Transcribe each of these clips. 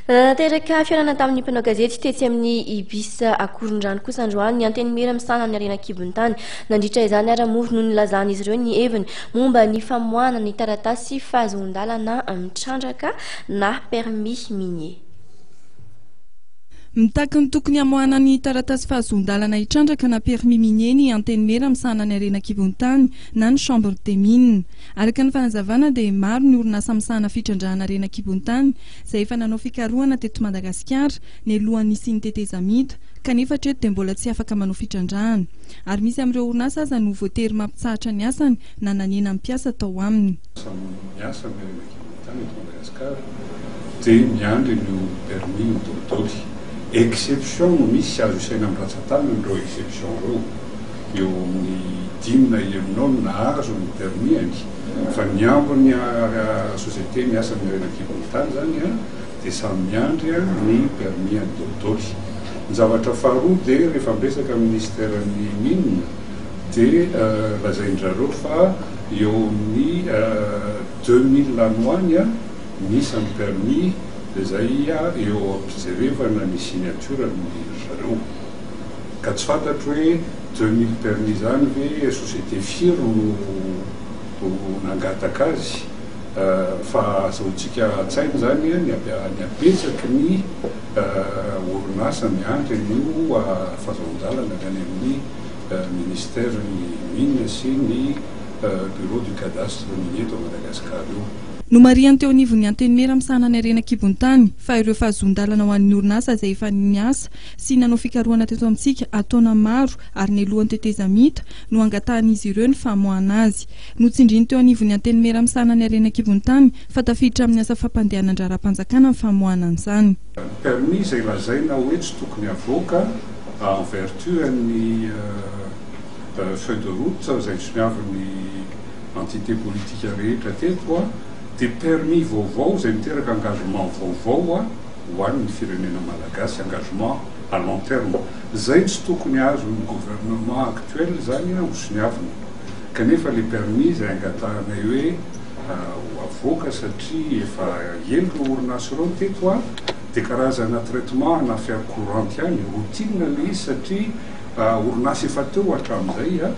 Teraka fiarana tamin'ny mpanao gazety tetsy amin'ny ibis akorondrano kosa androany ny anteny mera misana amin'ny arena kibon-tany nandritra izany ara-moro noho nilazana izy ireo ny heviny momba ny famoahana ny taratasy fahazon-dalana mitrandraka na permis minier. Mitaky ny tokony hamoahana ny taratasy fahazon-dalana hitrandraka na permis minier ny anteny mera misana ny arena kibon-tany na ny chambre des mines. Araka ny fanazavana dia maro ny orinasa misana fitrandrahana arena kibon-tany izay efa nanao fikarohana teto Madagasikara ny alohan'ny sy ny tetezamita kanefa hatreto dia mbola tsy afaka manao fitrandrahana ary misy amin'ireo orinasa aza no voatery mampitsahatra ny asany na nanena mpiasa tao aminy. Miasa ny arena kibon-tany eto Madagasikara dia miandry no permis dôdôly. Exception no misy azo isaina amin'ny ratsan-tanana ireo exception ireo eo amin'ny 10 na 9 na azo ny permis any fa ny ambony société miasa amin'ny arena kibon-tany zany dia samy miandry ny permis any dôdôly. Ny zavatra faharoa dia rehefa miresaka ministèren'ny mines dia lazaindrareo fa eo amin'ny 2000 lanoany misy ny permis izay eo ampijerevana ny signature ny zareo ka tsy fantatro hoe 2000 permis zany hoe société firy no nangataka azy fa azahoantsika tsaina zany ny apetsaky ny orinasa miandry nio fahazon-dalana any amin'ny ministère ny mines sy ny bureau du cadastre minier eto Madagasikara io. No mariany teo anivon'ny anteny mera misana ny arena kibon-tany fa ireo fahazon-dalana ho an'ny orinasa izay efa niasa sy nanao fikarohana teto amintsika ataona maro ary ny alohan'ny tetezamita no angatahan'izy ireo ny famoahana azy. Notsindriny teo anivon'ny anteny mera misana ny arena kibon-tany fa tafiditra amin'ny asa fampandehanana andrara-panjakana ny famoahana an'izany. Permis izay lazaina hoe tsy tokony avoaka en vertu ny feuille de route izay somiavin'ny entité politique rehetra teto dia permis vaovao izay miteraka engagement vaovao ho an'ny firenena malagasy, engagement à long terme. Izay tsy tokony azon'ny gouvernement actuel zany ho soniavina kanefa le permis izay angatahanay hoe ho avoaka satria efa elo orinasa ireo teto dia karazana traitement na affaire courante ihany routine le izy satria orinasa efa teo hatramin'izay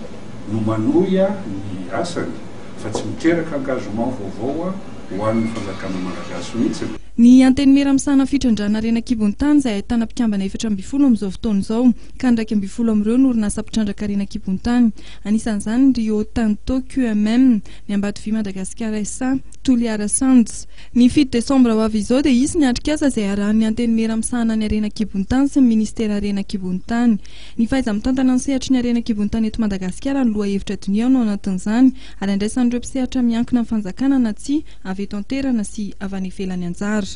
no manohy ny asany fa tsy miteraka engagement vaovao ho an'ny fanjakana malagasy mihitsy. Ny anteny mera misana fitrandrahana arena kibon-tany izay ahitana mpikambana 720 amin'izao fotoana izao ka 120 amin'ireo no orinasa mpitrandraka arena kibon-tany. Anisan'izany Rio Tinto QMM, ny Ambatovia Madagasikara SA, Toliara Sands. Ny 7 Desembre ho avy izao dia isy ny atrik'asa izay arahan'ny anteny mera misana ny arena kibon-tany sy ny ministera arena kibon-tany. Ny fahaiza-mitantana ny sehatry ny arena kibon-tany eto Madagasikara ny loha hevitra dunia no anatin'izany ary andraisan'ireo mpisehatra miankina amin'ny fanjakana na tsy avy eto an-toerana sy avy any ivelany anjara.